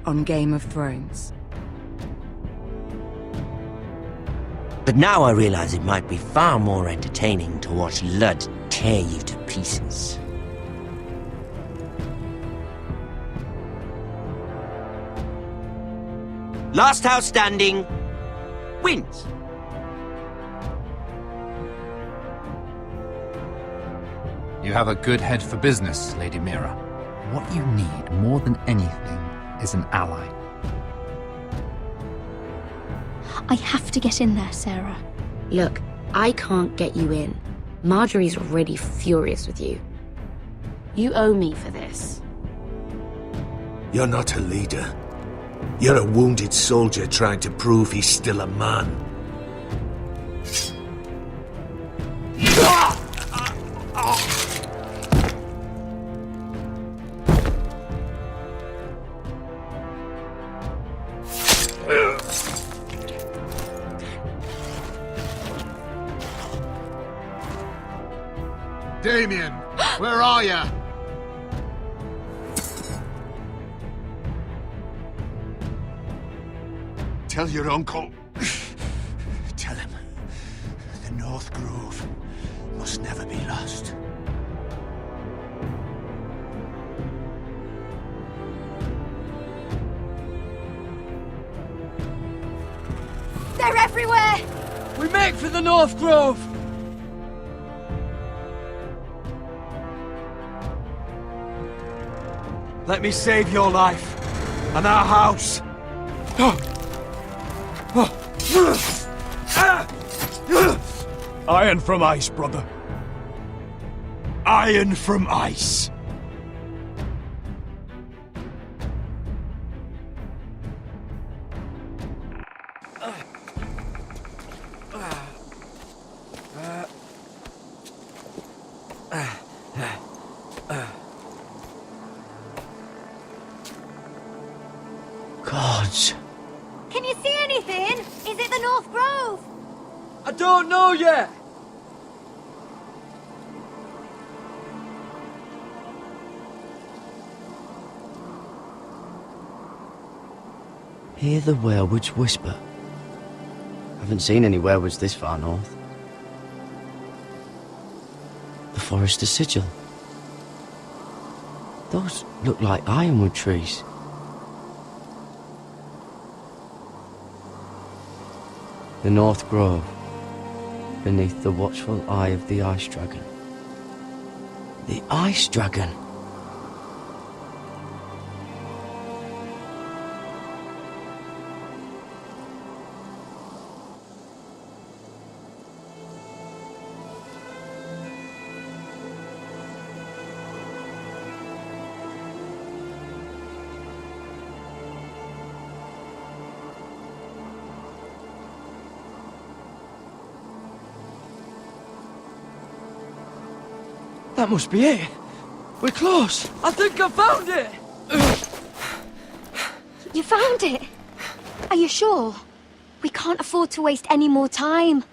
on Game of Thrones. But now I realize it might be far more entertaining to watch Ludd tear you to pieces. Last house standing wins. You have a good head for business, Lady Mira. What you need more than anything is an ally. I have to get in there, Sarah. Look, I can't get you in. Marjorie's already furious with you. You owe me for this. You're not a leader. You're a wounded soldier trying to prove he's still a man. Damien, where are you? Tell your uncle. Tell him, the North Grove must never be lost. They're everywhere! We make for the North Grove! Let me save your life and our house. Iron from ice, brother. Iron from ice. Gods. Can you see anything? Is it the North Grove? I don't know yet. Hear the werewolves whisper. Haven't seen any werewolves this far north. The Forester Sigil. Those look like ironwood trees. The North Grove, beneath the watchful eye of the Ice Dragon. The Ice Dragon! That must be it. We're close. I think I found it. You found it? Are you sure? We can't afford to waste any more time.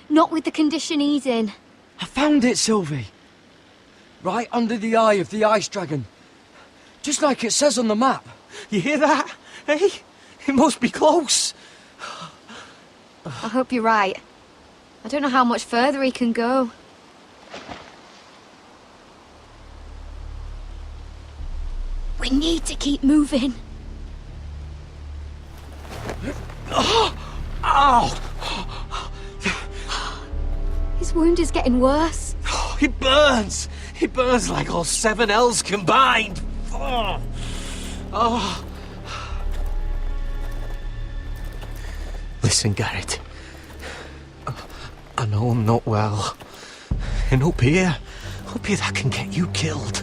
Not with the condition he's in. I found it, Sylvie. Right under the eye of the Ice Dragon. Just like it says on the map. You hear that? Hey? It must be close. I hope you're right. I don't know how much further he can go. We need to keep moving. Ow! His wound is getting worse. It burns! It burns like all 7 L's combined! Oh. Listen, Garrett. I know I'm not well. And up here that can get you killed.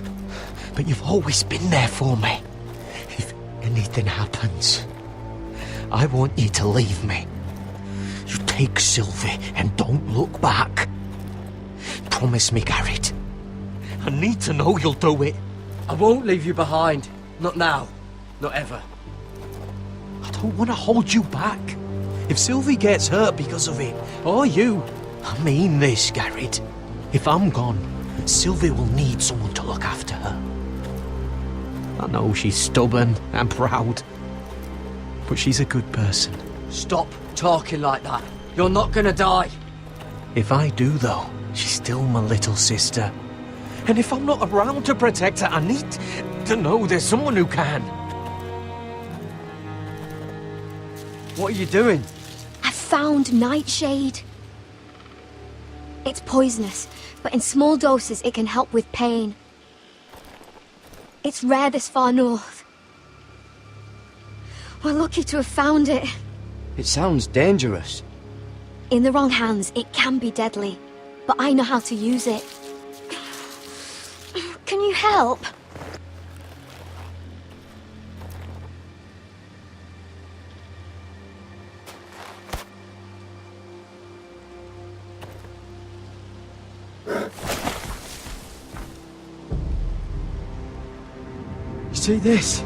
But you've always been there for me. If anything happens, I want you to leave me. You take Sylvie and don't look back. Promise me, Garrett. I need to know you'll do it. I won't leave you behind. Not now. Not ever. I don't want to hold you back. If Sylvie gets hurt because of it, or you, I mean this, Garrett. If I'm gone, Sylvie will need someone to look after her. I know she's stubborn and proud, but she's a good person. Stop talking like that. You're not gonna die. If I do, though, she's still my little sister. And if I'm not around to protect her, I need to know there's someone who can. What are you doing? I found nightshade. It's poisonous, but in small doses it can help with pain. It's rare this far north. We're lucky to have found it. It sounds dangerous. In the wrong hands, it can be deadly, but I know how to use it. Can you help? You see this?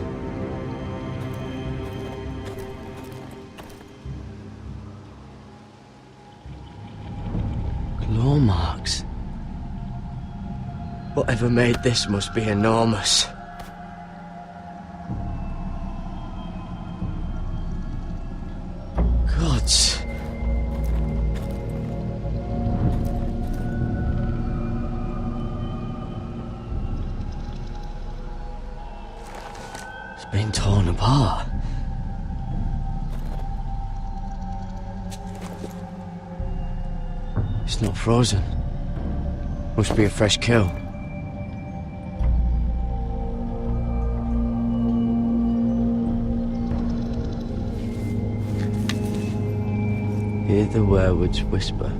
Claw marks. Whatever made this must be enormous. Gods. It's been torn apart. It's not frozen. Must be a fresh kill. Hear the werewolves whisper.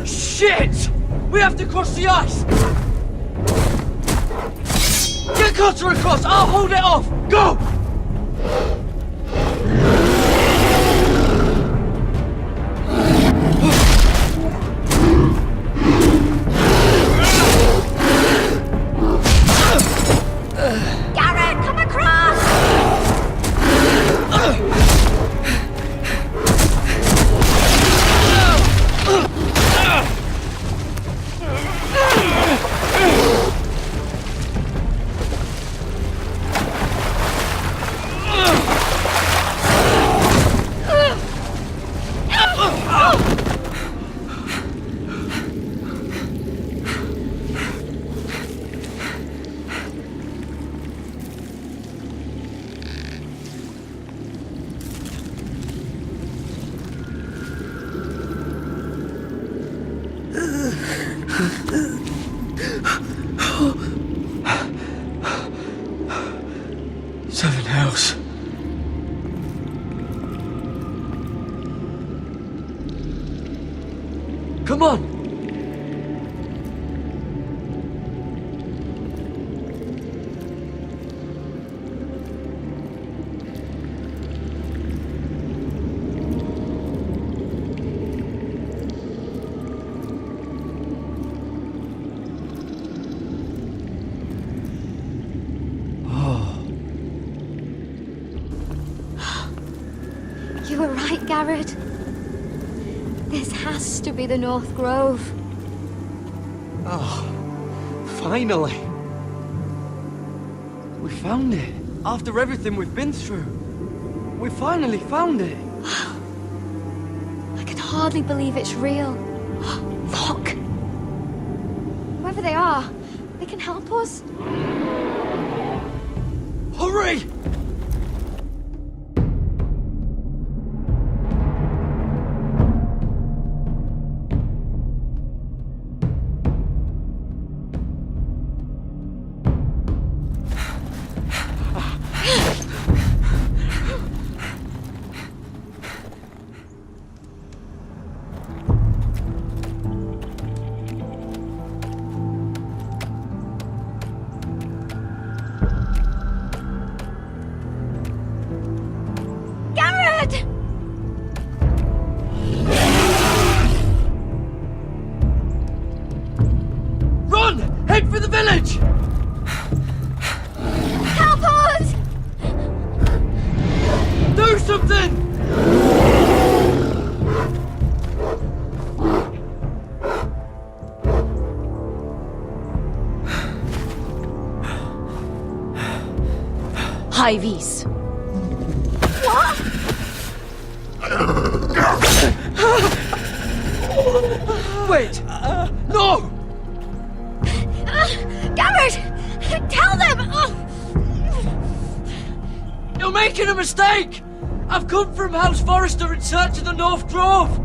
Shit! We have to cross the ice! Get Cutter across! I'll hold it off! Go! Garrett, come across! Seven hells. Come on! You were right, Garrett. This has to be the North Grove. Oh, finally. We found it. After everything we've been through. We finally found it. I can hardly believe it's real. Look! Whoever they are, they can help us. Hurry! high vis. Wait! No! Garrett! Tell them! You're making a mistake! I've come from House Forrester in search of the North Grove!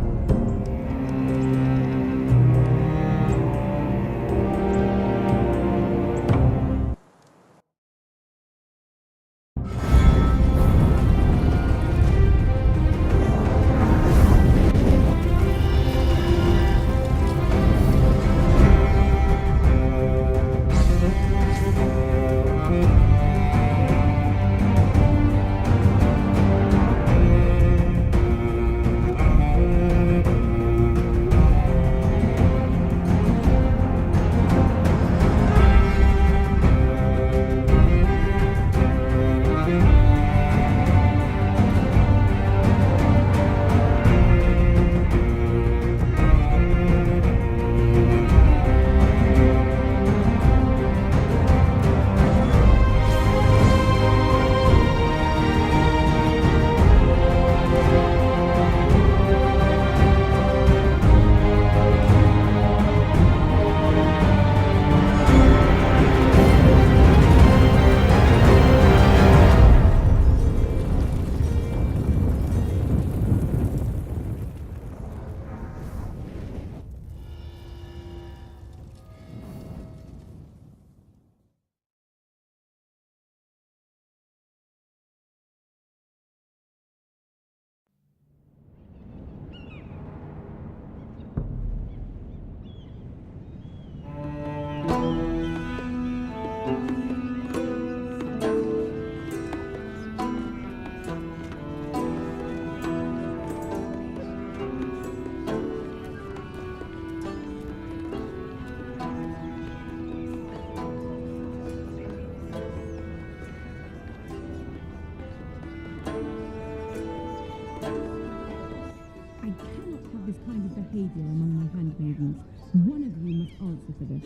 This kind of behaviour among my handmaidens. One of you must answer for this.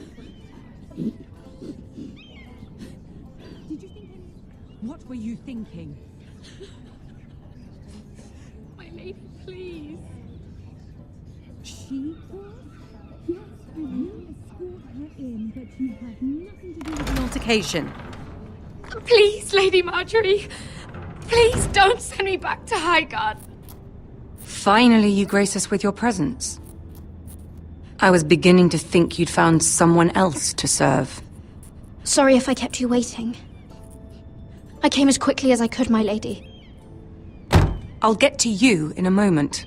Did you think What were you thinking? My lady, please. She was? Yes, I will escort her in, but you have nothing to do with the altercation. Please, Lady Marjorie. Please don't send me back to Highgarden. Finally, you grace us with your presence. I was beginning to think you'd found someone else to serve. Sorry if I kept you waiting. I came as quickly as I could, my lady. I'll get to you in a moment.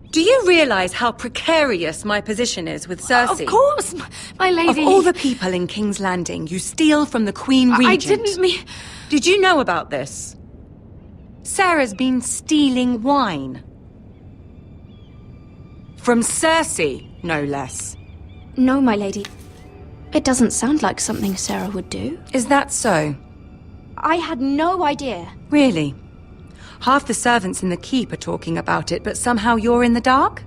Do you realize how precarious my position is with Cersei? Of course, my lady. Of all the people in King's Landing, you steal from the Queen Regent. I didn't mean... Did you know about this? Sarah's been stealing wine. From Cersei, no less. No, my lady. It doesn't sound like something Sarah would do. Is that so? I had no idea. Really? Half the servants in the keep are talking about it, but somehow you're in the dark?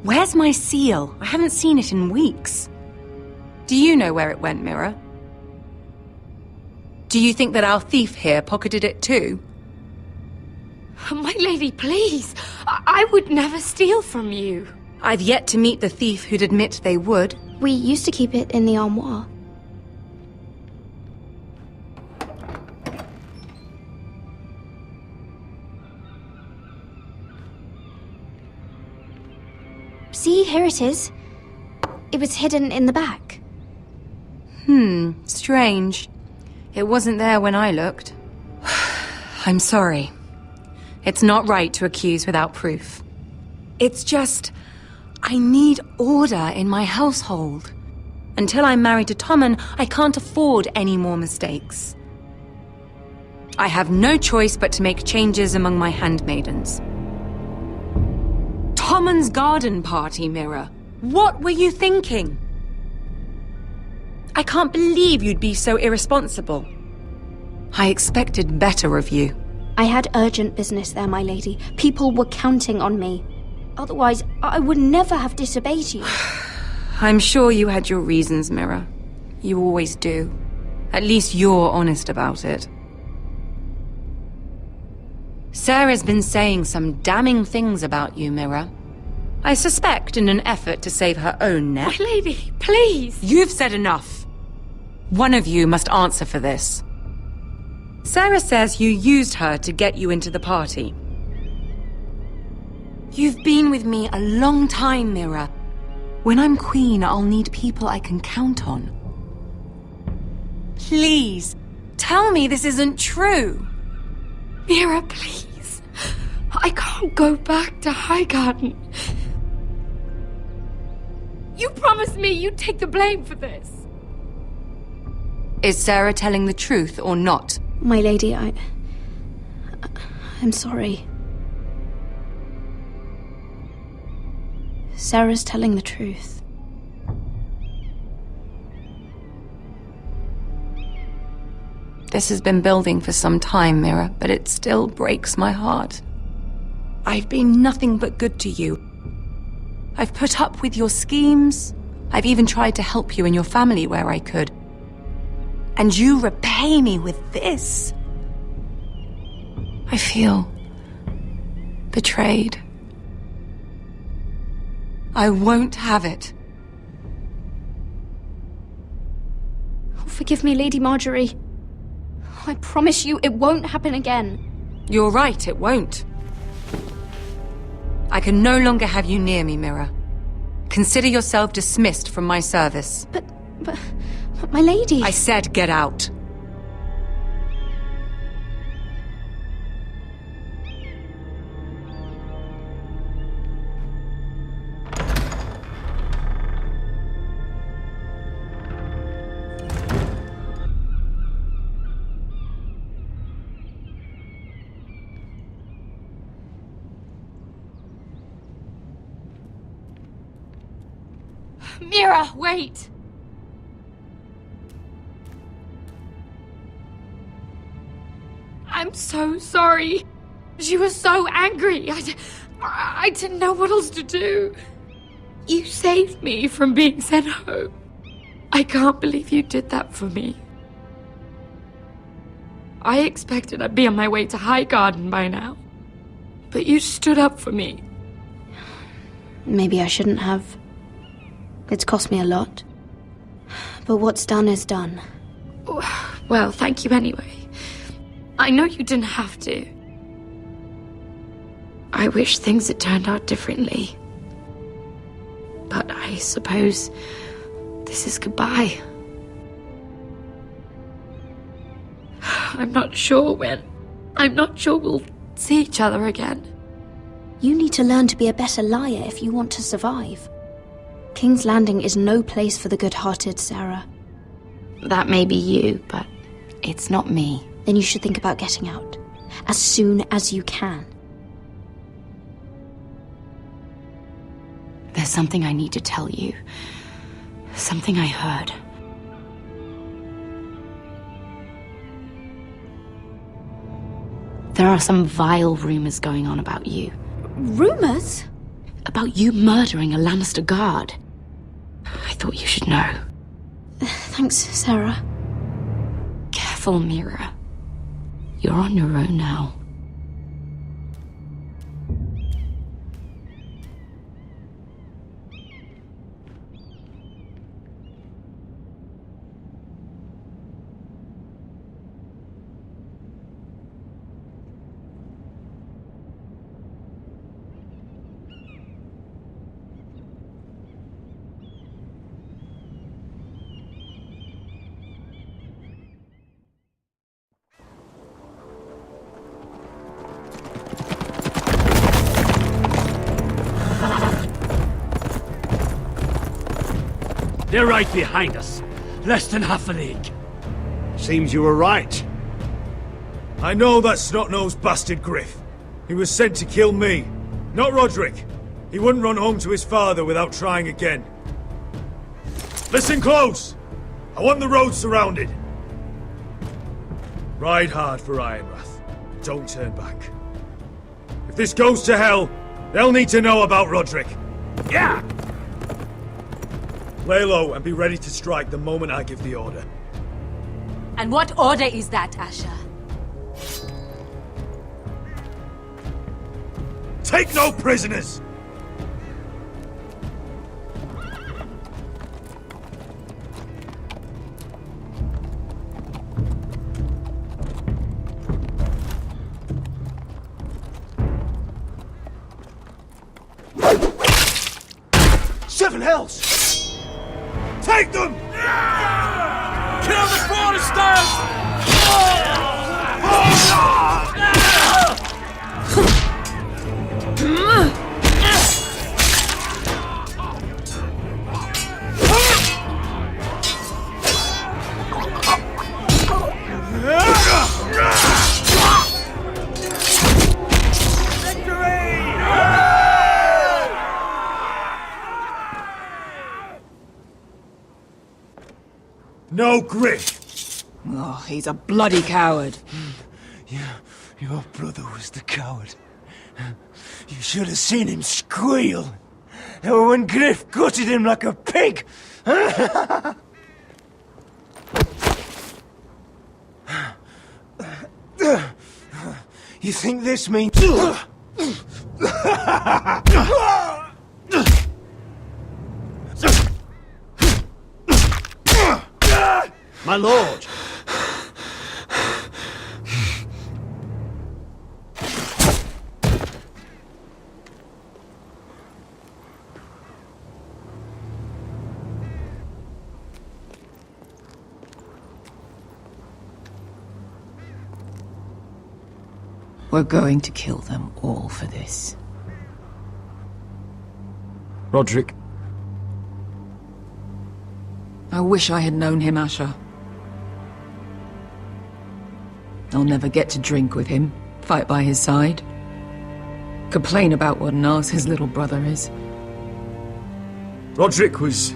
Where's my seal? I haven't seen it in weeks. Do you know where it went, Mira? Do you think that our thief here pocketed it too? My lady, please. I would never steal from you. I've yet to meet the thief who'd admit they would. We used to keep it in the armoire. See, here it is. It was hidden in the back. Strange. It wasn't there when I looked. I'm sorry. It's not right to accuse without proof. It's just... I need order in my household. Until I'm married to Tommen, I can't afford any more mistakes. I have no choice but to make changes among my handmaidens. Tommen's garden party, Mira. What were you thinking? I can't believe you'd be so irresponsible. I expected better of you. I had urgent business there, my lady. People were counting on me. Otherwise, I would never have disobeyed you. I'm sure you had your reasons, Mira. You always do. At least you're honest about it. Sarah's been saying some damning things about you, Mira. I suspect in an effort to save her own neck. My lady, please! You've said enough. One of you must answer for this. Sarah says you used her to get you into the party. You've been with me a long time, Mira. When I'm queen, I'll need people I can count on. Please, tell me this isn't true. Mira, please. I can't go back to Highgarden. You promised me you'd take the blame for this. Is Sarah telling the truth or not? My lady, I'm sorry. Sarah's telling the truth. This has been building for some time, Mira, but it still breaks my heart. I've been nothing but good to you. I've put up with your schemes. I've even tried to help you and your family where I could. And you repay me with this. I feel betrayed. I won't have it. Oh, forgive me, Lady Marjorie. I promise you it won't happen again. You're right, it won't. I can no longer have you near me, Mira. Consider yourself dismissed from my service. But my lady... I said get out. Mira, wait! I'm so sorry. She was so angry. I didn't know what else to do. You saved me from being sent home. I can't believe you did that for me. I expected I'd be on my way to Highgarden by now. But you stood up for me. Maybe I shouldn't have. It's cost me a lot. But what's done is done. Well, thank you anyway. I know you didn't have to. I wish things had turned out differently. But I suppose this is goodbye. I'm not sure when. I'm not sure we'll see each other again. You need to learn to be a better liar if you want to survive. King's Landing is no place for the good-hearted, Sarah. That may be you, but it's not me. Then you should think about getting out. As soon as you can. There's something I need to tell you. Something I heard. There are some vile rumors going on about you. Rumors? About you murdering a Lannister guard. I thought you should know. Thanks, Sarah. Careful, Mira. You're on your own now. They're right behind us. Less than half a league. Seems you were right. I know that snot-nosed bastard Griff. He was sent to kill me, not Roderick. He wouldn't run home to his father without trying again. Listen close! I want the road surrounded. Ride hard for Ironrath. Don't turn back. If this goes to hell, they'll need to know about Roderick. Yeah! Lay low and be ready to strike the moment I give the order. And what order is that, Asher? Take no prisoners! Seven hells! Take them! Kill the Foresters! No Griff! Oh, he's a bloody coward. Your brother was the coward. You should have seen him squeal. When Griff gutted him like a pig. You think this means... My lord! We're going to kill them all for this. Roderick. I wish I had known him, Asher. I'll never get to drink with him, fight by his side, complain about what an arse his little brother is. Roderick was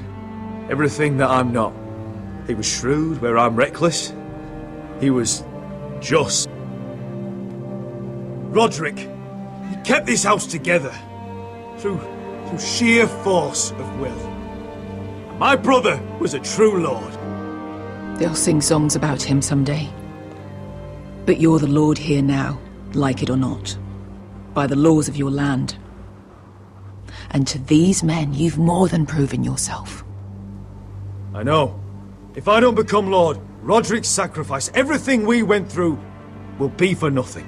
everything that I'm not. He was shrewd where I'm reckless. He was just. Roderick, he kept this house together through sheer force of will. My brother was a true lord. They'll sing songs about him someday. But you're the lord here now, like it or not, by the laws of your land. And to these men, you've more than proven yourself. I know. If I don't become lord, Roderick's sacrifice, everything we went through, will be for nothing.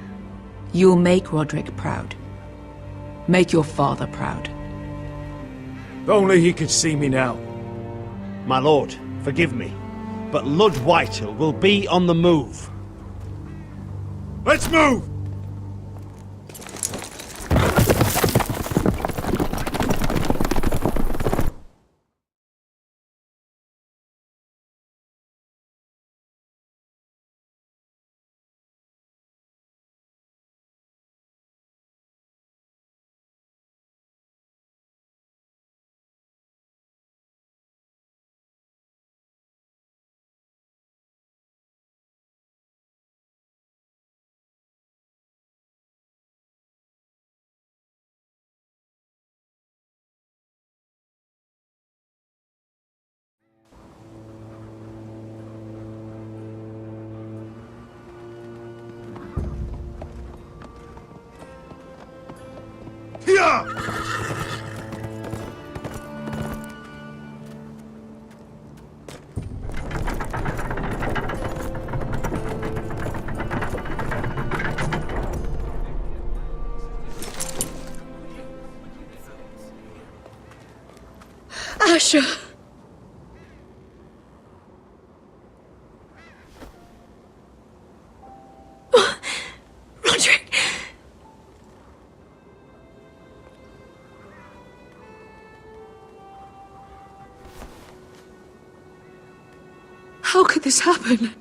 You'll make Roderick proud. Make your father proud. If only he could see me now. My lord, forgive me, but Lud Whitehill will be on the move. Let's move! Asher! Roderick! How could this happen?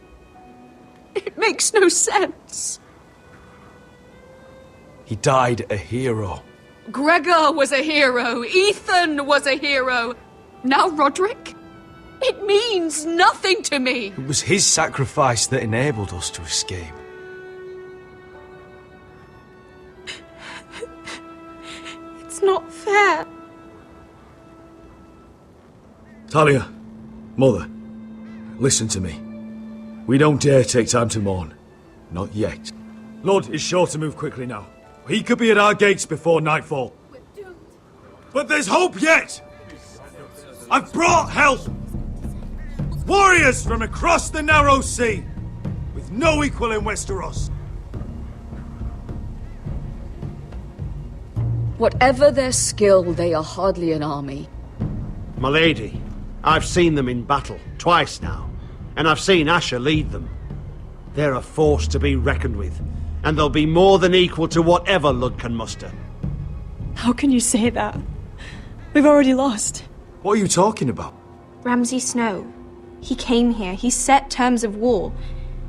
It makes no sense. He died a hero. Gregor was a hero. Ethan was a hero. Now Roderick? It means nothing to me. It was his sacrifice that enabled us to escape. It's not fair. Talia, Mother, listen to me. We don't dare take time to mourn. Not yet. Lord is sure to move quickly now. He could be at our gates before nightfall. But there's hope yet! I've brought help! Warriors from across the narrow sea, with no equal in Westeros. Whatever their skill, they are hardly an army. My lady, I've seen them in battle, twice now, and I've seen Asher lead them. They're a force to be reckoned with, and they'll be more than equal to whatever Lud can muster. How can you say that? We've already lost. What are you talking about? Ramsay Snow. He came here, he set terms of war.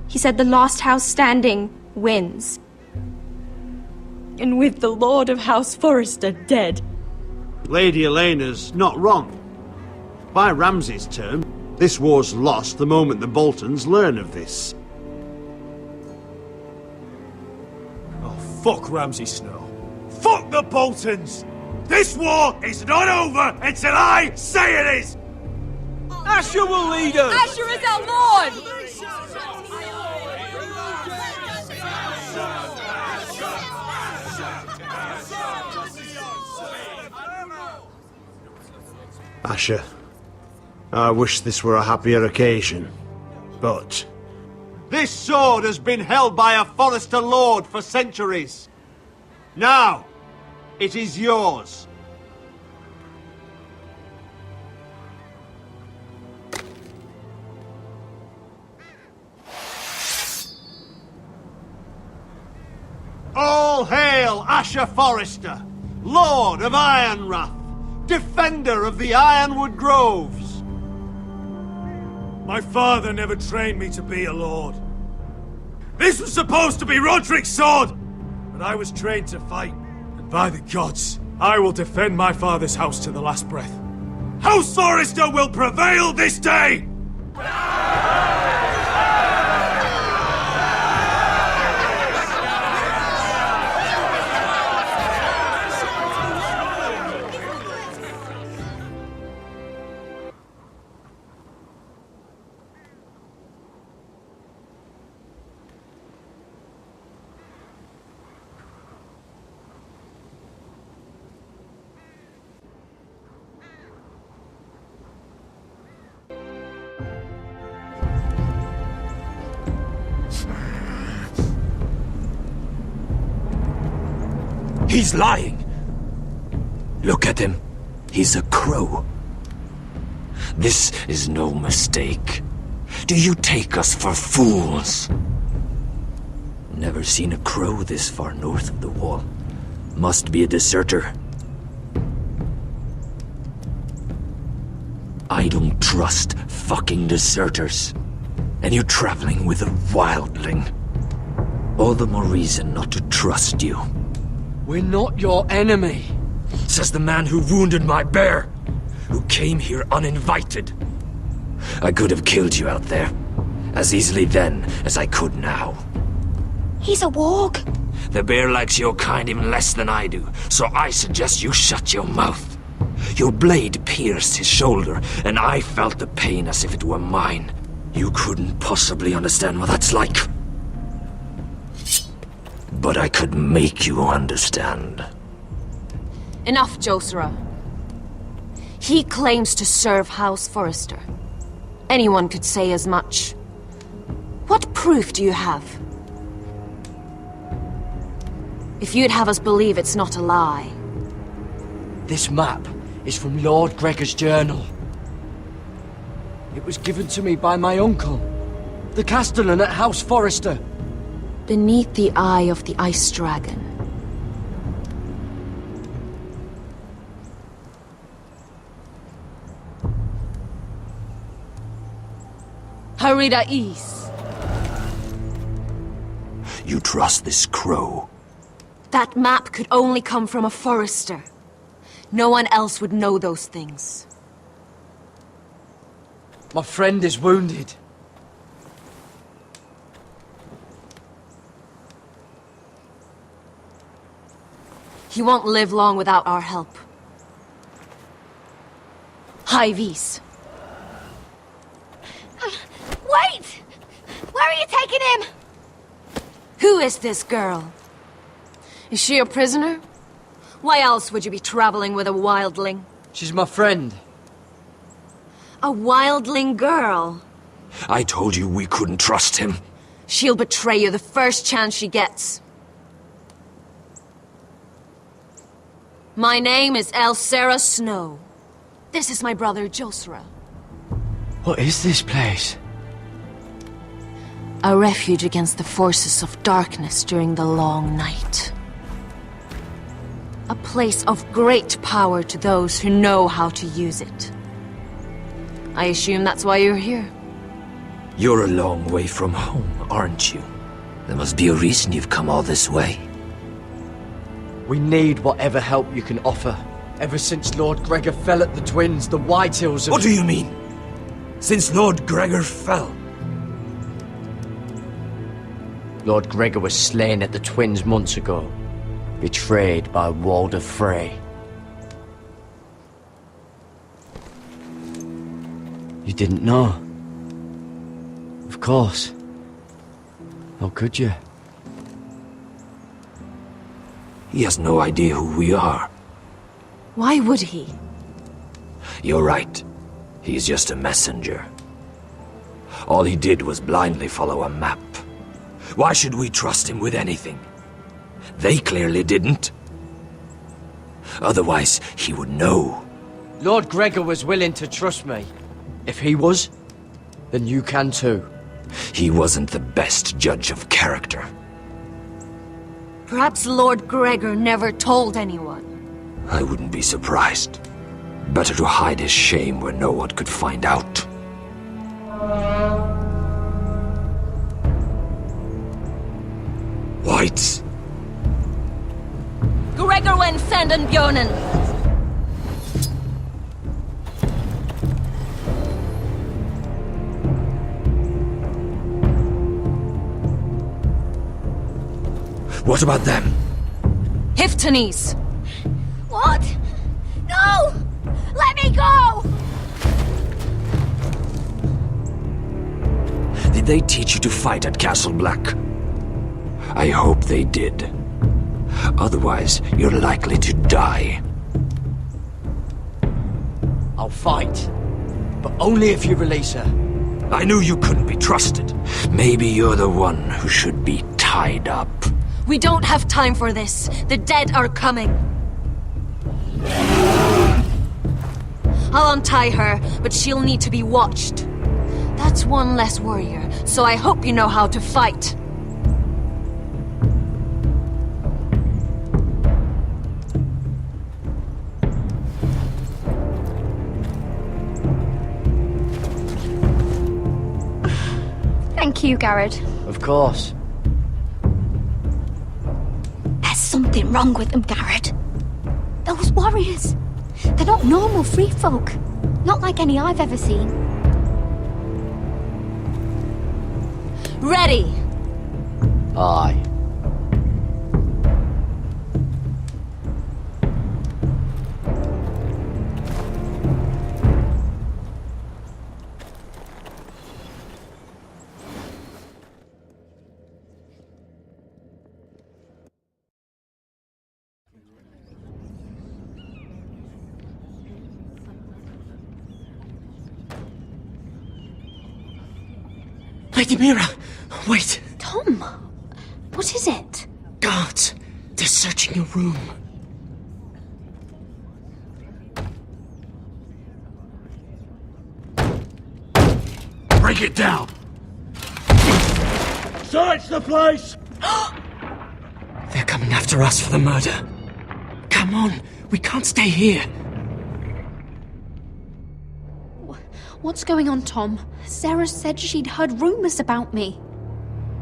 He said the last house standing wins. And with the Lord of House Forrester dead. Lady Elena's not wrong. By Ramsay's term, this war's lost the moment the Boltons learn of this. Oh, fuck Ramsay Snow. Fuck the Boltons! This war is not over until I say it is! Asher will lead us! Asher is our lord! Asher, I wish this were a happier occasion, but... This sword has been held by a Forrester Lord for centuries. Now, it is yours. All hail Asher Forrester, Lord of Ironrath, defender of the Ironwood Groves. My father never trained me to be a lord. This was supposed to be Roderick's sword, but I was trained to fight. And by the gods, I will defend my father's house to the last breath. House Forrester will prevail this day! He's lying. Look at him. He's a crow. This is no mistake. Do you take us for fools? Never seen a crow this far north of the wall. Must be a deserter. I don't trust fucking deserters. And you traveling with a wildling. All the more reason not to trust you. We're not your enemy, says the man who wounded my bear, who came here uninvited. I could have killed you out there, as easily then as I could now. He's a warg. The bear likes your kind even less than I do, so I suggest you shut your mouth. Your blade pierced his shoulder, and I felt the pain as if it were mine. You couldn't possibly understand what that's like. But I could make you understand. Enough, Josera. He claims to serve House Forrester. Anyone could say as much. What proof do you have? If you'd have us believe it's not a lie. This map is from Lord Gregor's journal. It was given to me by my uncle, the castellan at House Forrester. Beneath the eye of the Ice Dragon. Harida East. You trust this crow? That map could only come from a Forrester. No one else would know those things. My friend is wounded. He won't live long without our help. High Vis. Wait! taken him! Who is this girl? Is she a prisoner? Why else would you be traveling with a wildling? She's my friend. A wildling girl? I told you we couldn't trust him. She'll betray you the first chance she gets. My name is Elsera Snow. This is my brother Josra. What is this place? A refuge against the forces of darkness during the long night. A place of great power to those who know how to use it. I assume that's why you're here. You're a long way from home, aren't you? There must be a reason you've come all this way. We need whatever help you can offer. Ever since Lord Gregor fell at the Twins, the Whitehills have... What do you mean? Since Lord Gregor fell? Lord Gregor was slain at the Twins months ago, betrayed by Walder Frey. You didn't know? Of course. How could you? He has no idea who we are. Why would he? You're right. He's just a messenger. All he did was blindly follow a map. Why should we trust him with anything? They clearly didn't. Otherwise, he would know. Lord Gregor was willing to trust me. If he was, then you can too. He wasn't the best judge of character. Perhaps Lord Gregor never told anyone. I wouldn't be surprised. Better to hide his shame where no one could find out. Whites! Gregor wen senden björnen! What about them? Hiftanes! What? No! Let me go! Did they teach you to fight at Castle Black? I hope they did. Otherwise, you're likely to die. I'll fight. But only if you release her. I knew you couldn't be trusted. Maybe you're the one who should be tied up. We don't have time for this. The dead are coming. I'll untie her, but she'll need to be watched. That's one less warrior, so I hope you know how to fight. Thank you, Garrod. Of course. There's something wrong with them, Garrod. Those warriors. They're not normal free folk. Not like any I've ever seen. Ready! Aye. Lady Mira, wait. Tom, what is it? Guards, they're searching your room. Break it down! Search the place! They're coming after us for the murder. Come on, we can't stay here. What's going on, Tom? Sarah said she'd heard rumors about me.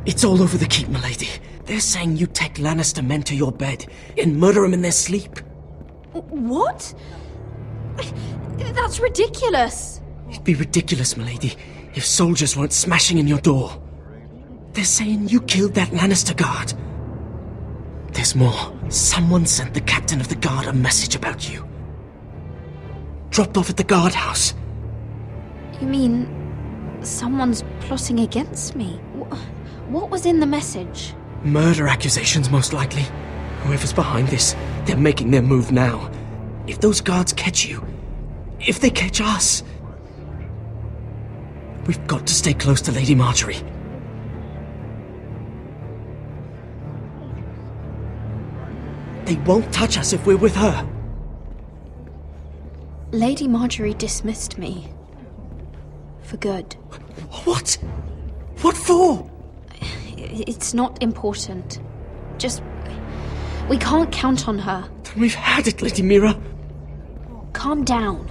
It's all over the keep, milady. They're saying you take Lannister men to your bed and murder them in their sleep. What? That's ridiculous. It'd be ridiculous, milady, if soldiers weren't smashing in your door. They're saying you killed that Lannister guard. There's more. Someone sent the captain of the guard a message about you. Dropped off at the guardhouse. You mean someone's plotting against me? What was in the message? Murder accusations, most likely. Whoever's behind this, they're making their move now. If those guards catch you, if they catch us, we've got to stay close to Lady Marjorie. They won't touch us if we're with her. Lady Marjorie dismissed me. For good. What? What for? It's not important. Just... we can't count on her. Then we've had it, Lady Mira. Calm down.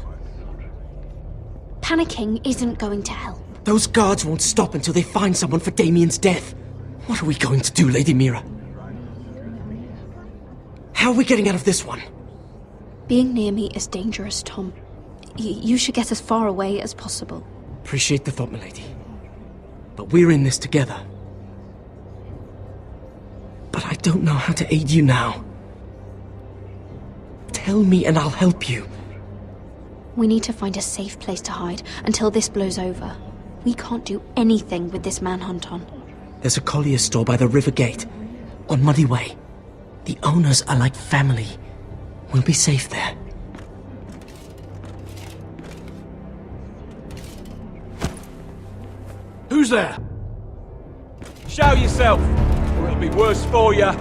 Panicking isn't going to help. Those guards won't stop until they find someone for Damien's death. What are we going to do, Lady Mira? How are we getting out of this one? Being near me is dangerous, Tom. You should get as far away as possible. Appreciate the thought, milady. But we're in this together. But I don't know how to aid you now. Tell me and I'll help you. We need to find a safe place to hide until this blows over. We can't do anything with this manhunt on. There's a collier's store by the river gate, on Muddy Way. The owners are like family. We'll be safe there. Who's there? Show yourself, or it'll be worse for you.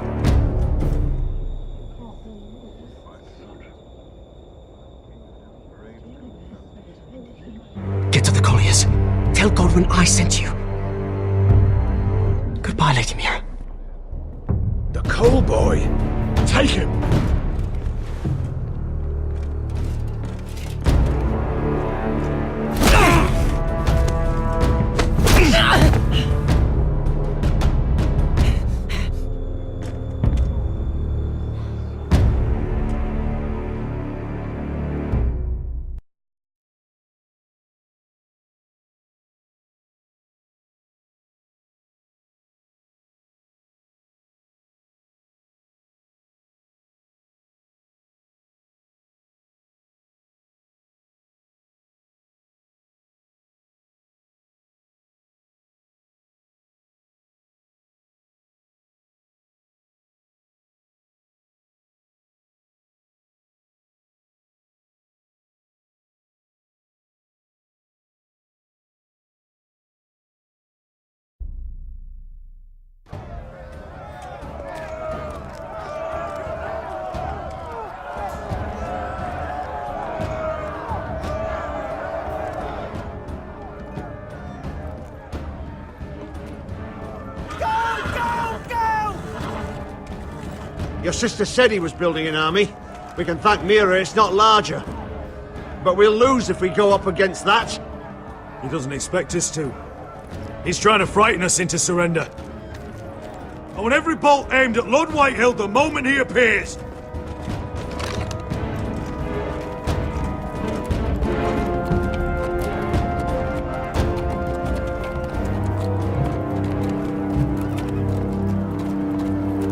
Get to the colliers. Tell Godwin I sent you. Goodbye, Lady Mira. The coal boy. Take him. Your sister said he was building an army. We can thank Mira it's not larger. But we'll lose if we go up against that. He doesn't expect us to. He's trying to frighten us into surrender. I want every bolt aimed at Lord Whitehill the moment he appears.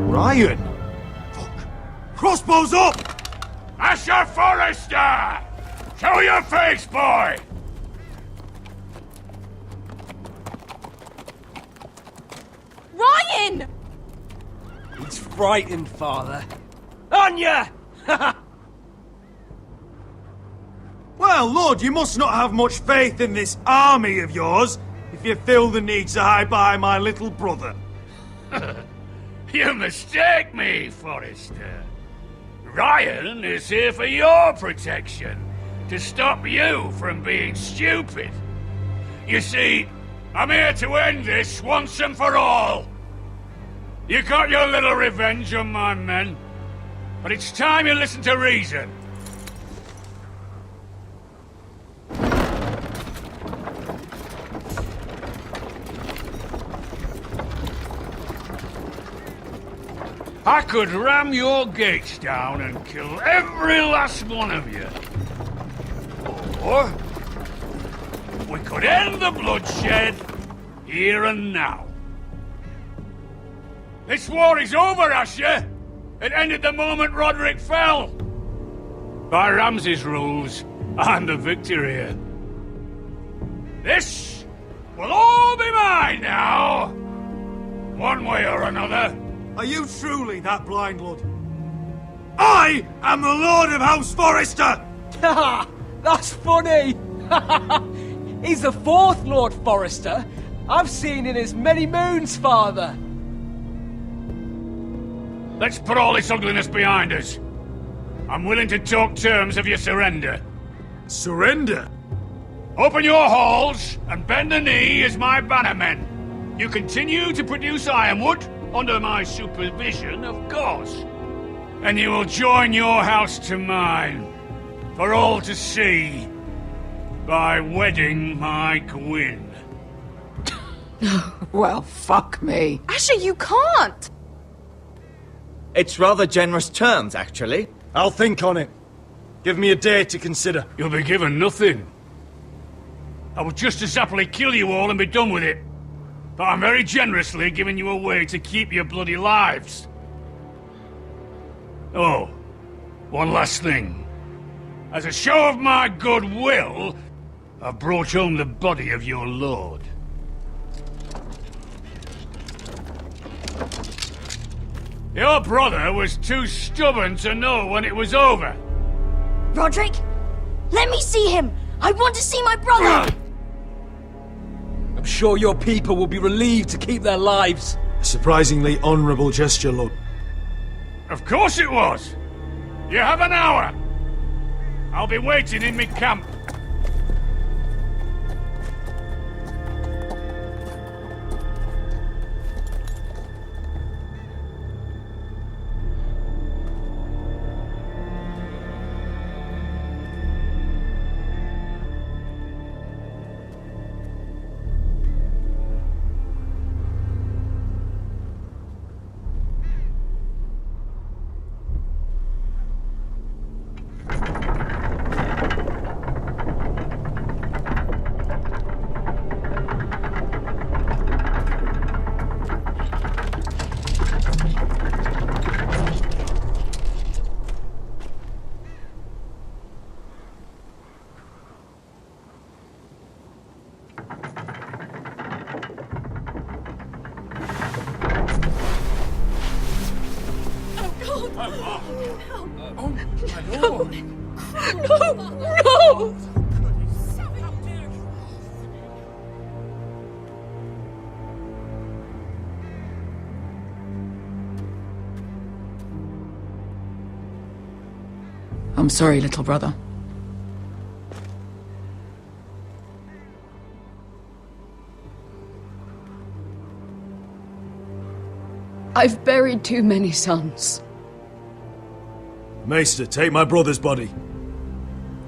Ryan! Crossbows up! Asher Forrester! Show your face, boy! Ryan! He's frightened, Father. On ya! Well, Lord, you must not have much faith in this army of yours if you feel the need to hide behind my little brother. You mistake me, Forrester. Ryan is here for your protection, to stop you from being stupid. You see, I'm here to end this once and for all. You got your little revenge on my men, but it's time you listen to reason. I could ram your gates down and kill every last one of you. Or we could end the bloodshed here and now. This war is over, Asher. It ended the moment Roderick fell. By Ramsay's rules, I'm the victor here. This will all be mine now. one way or another. Are you truly that blind, Lord? I am the Lord of House Forrester! Ha! That's funny! He's the fourth Lord Forrester I've seen in as many moons, Father! Let's put all this ugliness behind us. I'm willing to talk terms of your surrender. Surrender? Open your halls and bend the knee as my bannermen. You continue to produce ironwood, under my supervision, of course. And you will join your house to mine, for all to see, by wedding my Gwyn. Well, fuck me. Asher, you can't! It's rather generous terms, actually. I'll think on it. Give me a day to consider. You'll be given nothing. I would just as happily kill you all and be done with it. But I'm very generously giving you a way to keep your bloody lives. Oh, one last thing. As a show of my goodwill, I've brought home the body of your lord. Your brother was too stubborn to know when it was over. Roderick? Let me see him! I want to see my brother! I'm sure your people will be relieved to keep their lives. A surprisingly honourable gesture, Lord. Of course it was! You have an hour! I'll be waiting in my camp. No! I'm sorry, little brother. I've buried too many sons. Maester, take my brother's body.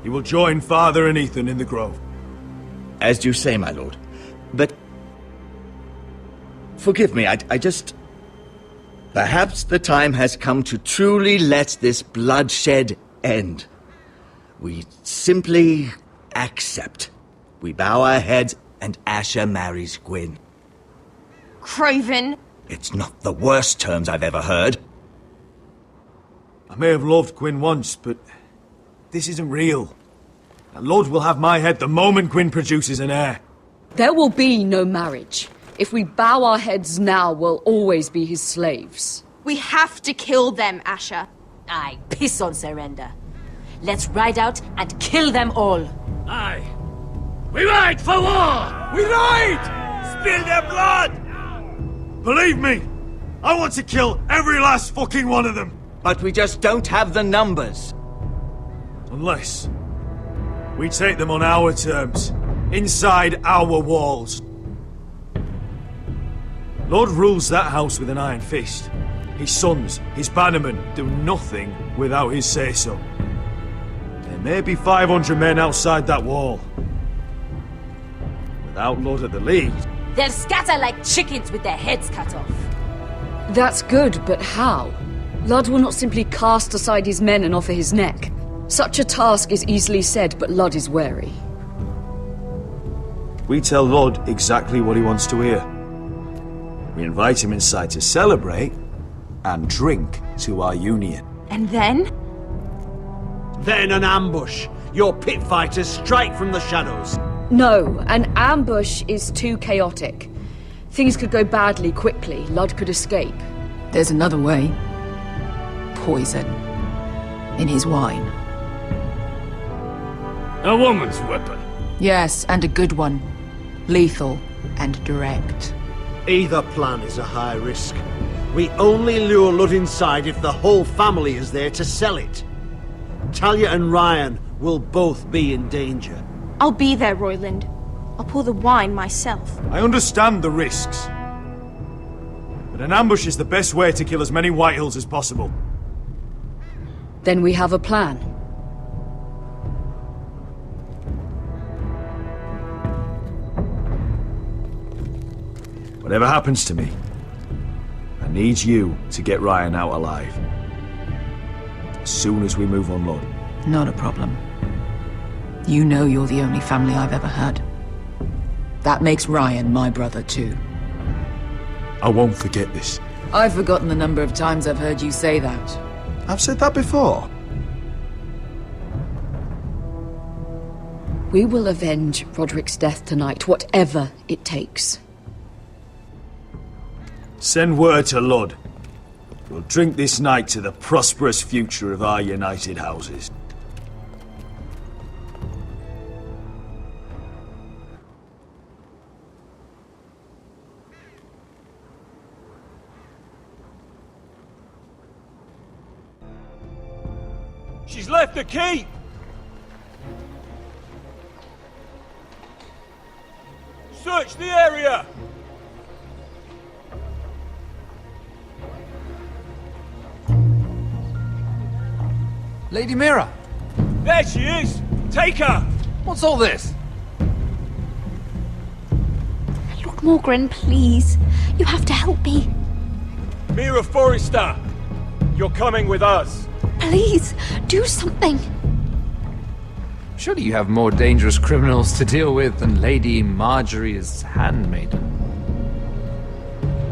He will join Father and Ethan in the grove. As you say, my lord. But... forgive me, I just... Perhaps the time has come to truly let this bloodshed end. We simply accept. We bow our heads and Asher marries Gwyn. Craven! It's not the worst terms I've ever heard. I may have loved Gwyn once, but this isn't real. And Lord will have my head the moment Gwyn produces an heir. There will be no marriage. If we bow our heads now, we'll always be his slaves. We have to kill them, Asher. Aye, piss on surrender. Let's ride out and kill them all. Aye. We ride for war! We ride! Spill their blood! Believe me, I want to kill every last fucking one of them. But we just don't have the numbers. Unless we take them on our terms, inside our walls. Lord rules that house with an iron fist. His sons, his bannermen, do nothing without his say-so. There may be 500 men outside that wall. Without Lord at the lead... They'll scatter like chickens with their heads cut off. That's good, but how? Lud will not simply cast aside his men and offer his neck. Such a task is easily said, but Lud is wary. We tell Lord exactly what he wants to hear. We invite him inside to celebrate and drink to our union. And then? Then an ambush. Your pit fighters strike from the shadows. No, an ambush is too chaotic. Things could go badly quickly. Ludd could escape. There's another way. Poison. In his wine. A woman's weapon. Yes, and a good one. Lethal and direct. Either plan is a high risk. We only lure Ludd inside if the whole family is there to sell it. Talia and Ryan will both be in danger. I'll be there, Royland. I'll pour the wine myself. I understand the risks. But an ambush is the best way to kill as many Whitehills as possible. Then we have a plan. Whatever happens to me, I need you to get Ryan out alive. As soon as we move on Ludd. Not a problem. You know you're the only family I've ever had. That makes Ryan my brother too. I won't forget this. I've forgotten the number of times I've heard you say that. I've said that before. We will avenge Roderick's death tonight, whatever it takes. Send word to Ludd. We'll drink this night to the prosperous future of our united houses. She's left the keep! Search the area! Lady Mira! There she is! Take her! What's all this? Lord Morgren, please. You have to help me. Mira Forrester! You're coming with us! Please, do something. Surely you have more dangerous criminals to deal with than Lady Marjorie's handmaiden.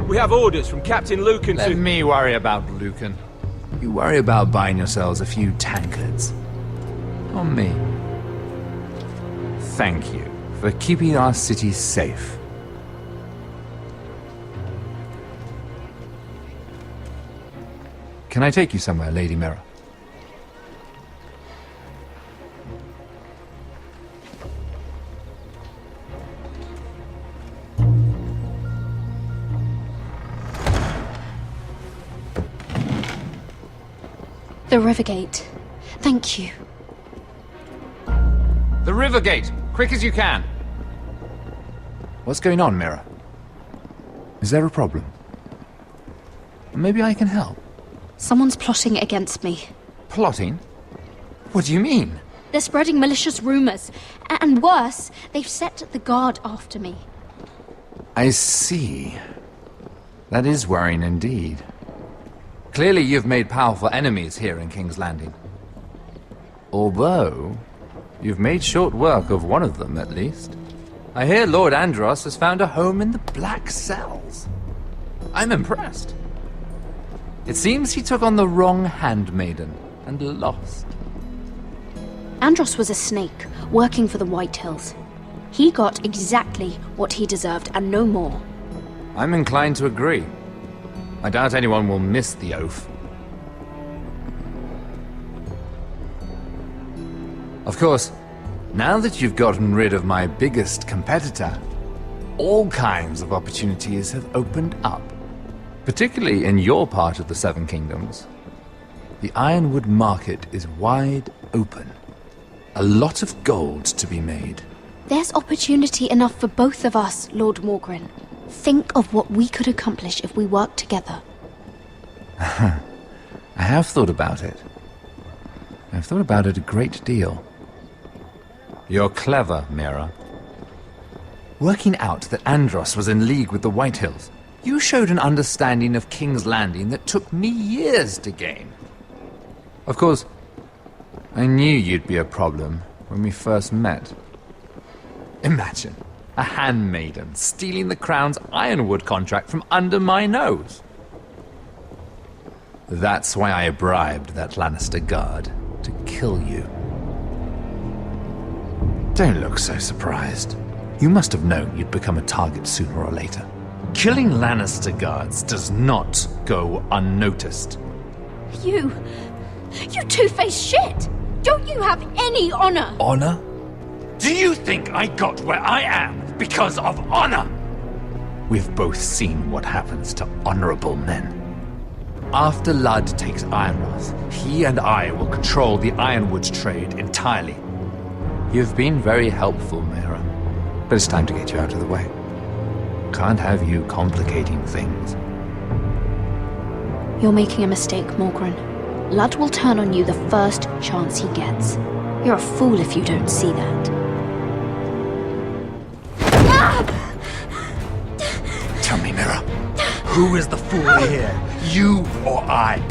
We have orders from Captain Lucan Let to... me worry about Lucan. You worry about buying yourselves a few tankards. On me. Thank you for keeping our city safe. Can I take you somewhere, Lady Mira? The Rivergate. Thank you. The Rivergate! Quick as you can! What's going on, Mira? Is there a problem? Maybe I can help. Someone's plotting against me. Plotting? What do you mean? They're spreading malicious rumors. And worse, they've set the guard after me. I see. That is worrying indeed. Clearly you've made powerful enemies here in King's Landing. Although, you've made short work of one of them, at least. I hear Lord Andros has found a home in the Black Cells. I'm impressed. It seems he took on the wrong handmaiden and lost. Andros was a snake, working for the Whitehills. He got exactly what he deserved, and no more. I'm inclined to agree. I doubt anyone will miss the oath. Of course, now that you've gotten rid of my biggest competitor, all kinds of opportunities have opened up. Particularly in your part of the Seven Kingdoms. The Ironwood market is wide open. A lot of gold to be made. There's opportunity enough for both of us, Lord Morgren. Think of what we could accomplish if we worked together. I have thought about it. I've thought about it a great deal. You're clever, Mira. Working out that Andros was in league with the Whitehills, you showed an understanding of King's Landing that took me years to gain. Of course, I knew you'd be a problem when we first met. Imagine a handmaiden stealing the Crown's Ironwood contract from under my nose. That's why I bribed that Lannister guard to kill you. Don't look so surprised. You must have known you'd become a target sooner or later. Killing Lannister guards does not go unnoticed. You two-faced shit! Don't you have any honor? Honor? Do you think I got where I am because of honor? We've both seen what happens to honorable men. After Ludd takes Ironrath, he and I will control the ironwood trade entirely. You've been very helpful, Mera, but it's time to get you out of the way. Can't have you complicating things. You're making a mistake, Morgryn. Ludd will turn on you the first chance he gets. You're a fool if you don't see that. Tell me, Mera, who is the fool here? You or I?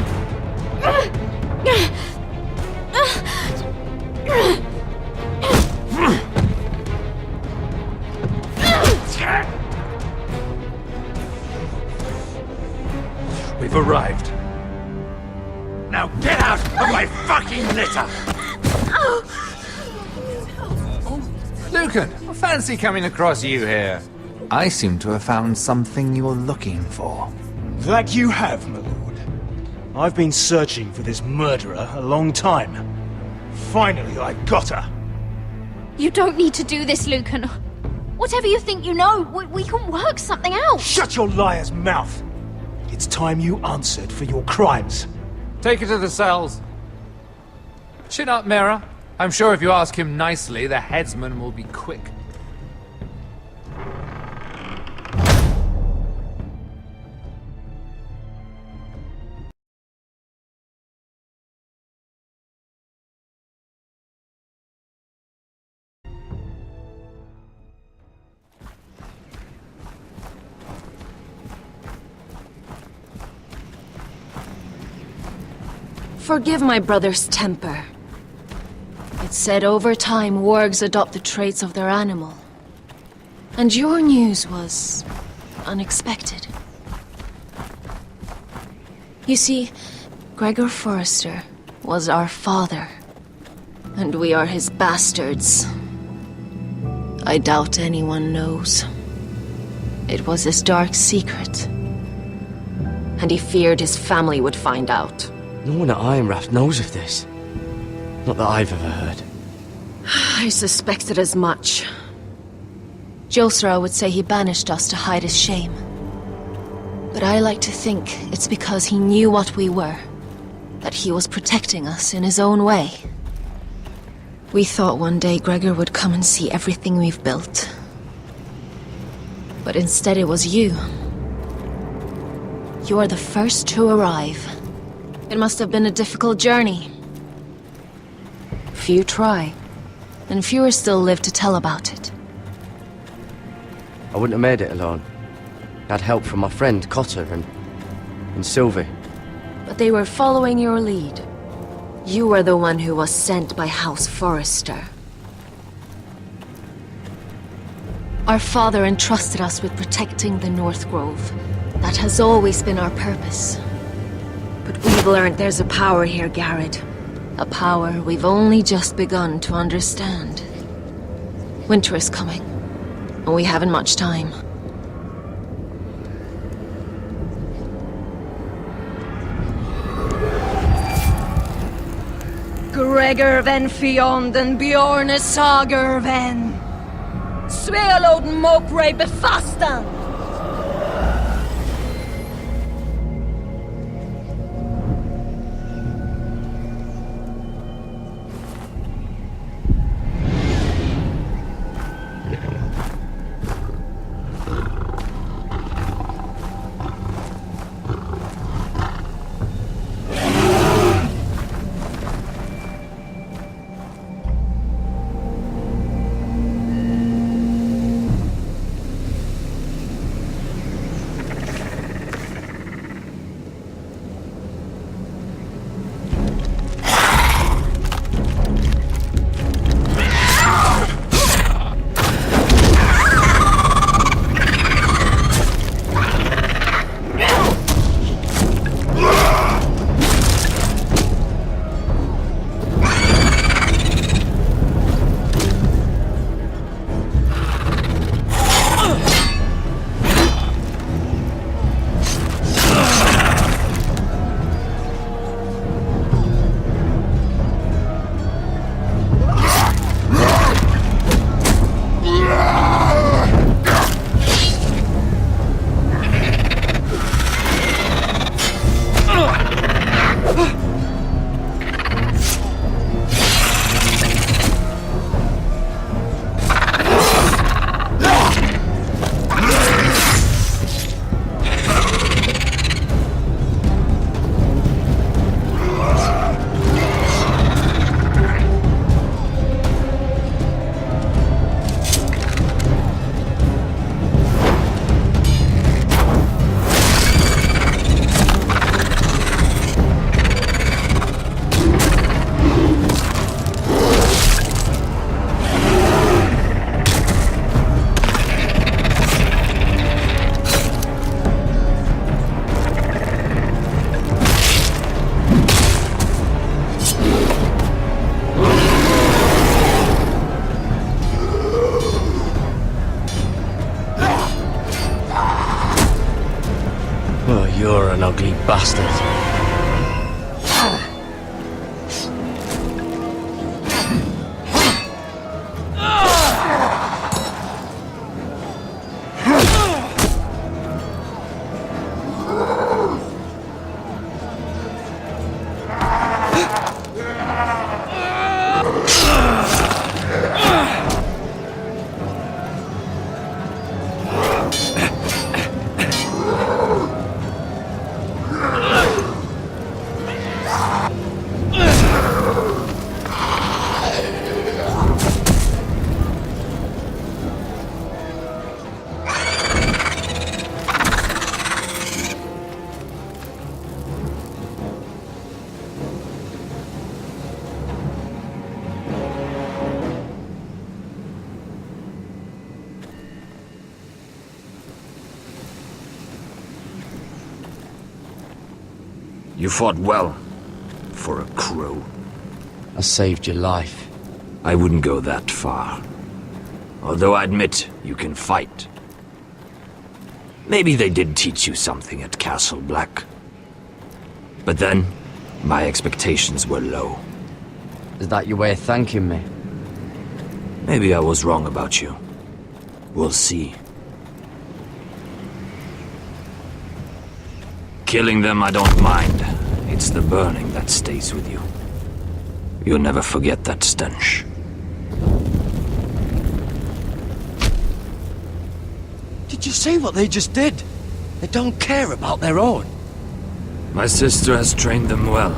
We've arrived. Now get out of my fucking litter! Lucan, fancy coming across you here. I seem to have found something you're looking for. That you have, my lord. I've been searching for this murderer a long time. Finally, I got her. You don't need to do this, Lucan. Whatever you think you know, we can work something out. Shut your liar's mouth! It's time you answered for your crimes. Take her to the cells. Chin up, Mera. I'm sure if you ask him nicely, the headsman will be quick. Forgive my brother's temper. It's said over time wargs adopt the traits of their animal. And your news was unexpected. You see, Gregor Forrester was our father, and we are his bastards. I doubt anyone knows. It was his dark secret, and he feared his family would find out. No one at Ironrath knows of this. Not that I've ever heard. I suspected as much. Josra would say he banished us to hide his shame. But I like to think it's because he knew what we were. That he was protecting us in his own way. We thought one day Gregor would come and see everything we've built. But instead it was you. You are the first to arrive. It must have been a difficult journey. Few try, and fewer still live to tell about it. I wouldn't have made it alone. I had help from my friend Cotter and Sylvie. But they were following your lead. You were the one who was sent by House Forrester. Our father entrusted us with protecting the North Grove. That has always been our purpose. But we've learned there's a power here, Garrett. A power we've only just begun to understand. Winter is coming, and we haven't much time. Gregor ven Fionn Bjorne Sager ven Svealoden Mopre befastan. bastard. You fought well, for a crow. I saved your life. I wouldn't go that far. Although I admit you can fight. Maybe they did teach you something at Castle Black. But then, my expectations were low. Is that your way of thanking me? Maybe I was wrong about you. We'll see. Killing them I don't mind. It's the burning that stays with you. You'll never forget that stench. Did you see what they just did? They don't care about their own. My sister has trained them well.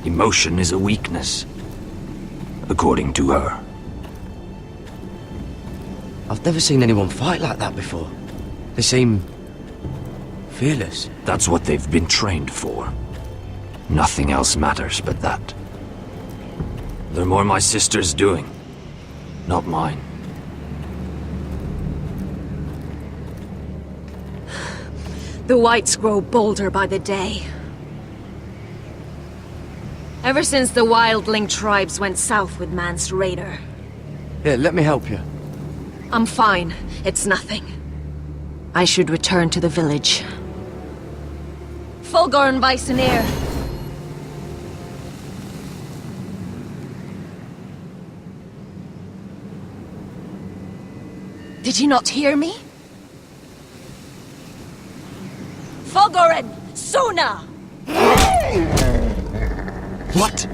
Emotion is a weakness, according to her. I've never seen anyone fight like that before. They seem fearless. That's what they've been trained for. Nothing else matters but that. They're more my sister's doing, not mine. The whites grow bolder by the day. Ever since the wildling tribes went south with Man's raider. Here, let me help you. I'm fine. It's nothing. I should return to the village. Fulgorn Viceneer! Did you not hear me? Fulgorn! Suna! What?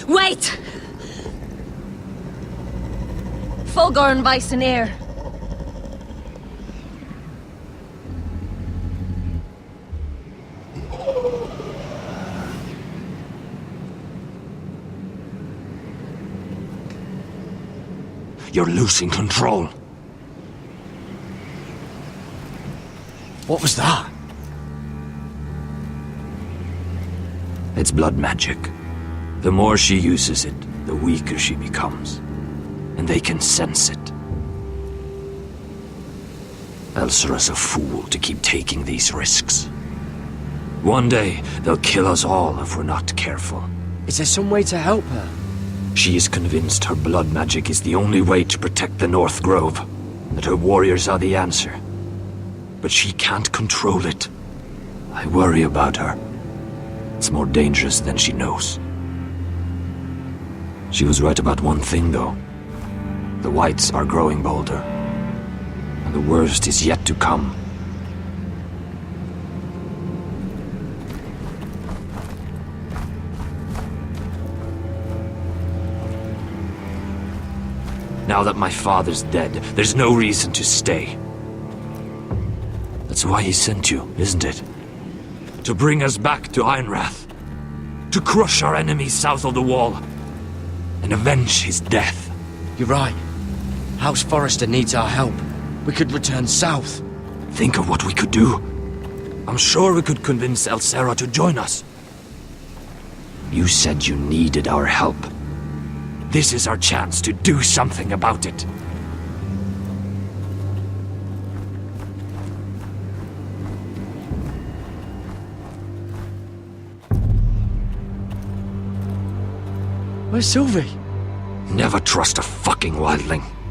Wait! Fulgorn Viceneer. You're losing control. What was that? It's blood magic. The more she uses it, the weaker she becomes. And they can sense it. Elsera's a fool to keep taking these risks. One day, they'll kill us all if we're not careful. Is there some way to help her? She is convinced her blood magic is the only way to protect the North Grove, that her warriors are the answer. But she can't control it. I worry about her. It's more dangerous than she knows. She was right about one thing, though. The whites are growing bolder. And the worst is yet to come. Now that my father's dead, there's no reason to stay. That's why he sent you, isn't it? To bring us back to Ironrath. To crush our enemies south of the Wall. And avenge his death. You're right. House Forrester needs our help. We could return south. Think of what we could do. I'm sure we could convince Elsera to join us. You said you needed our help. This is our chance to do something about it. Where's Sylvie? Never trust a fucking fucking wildling.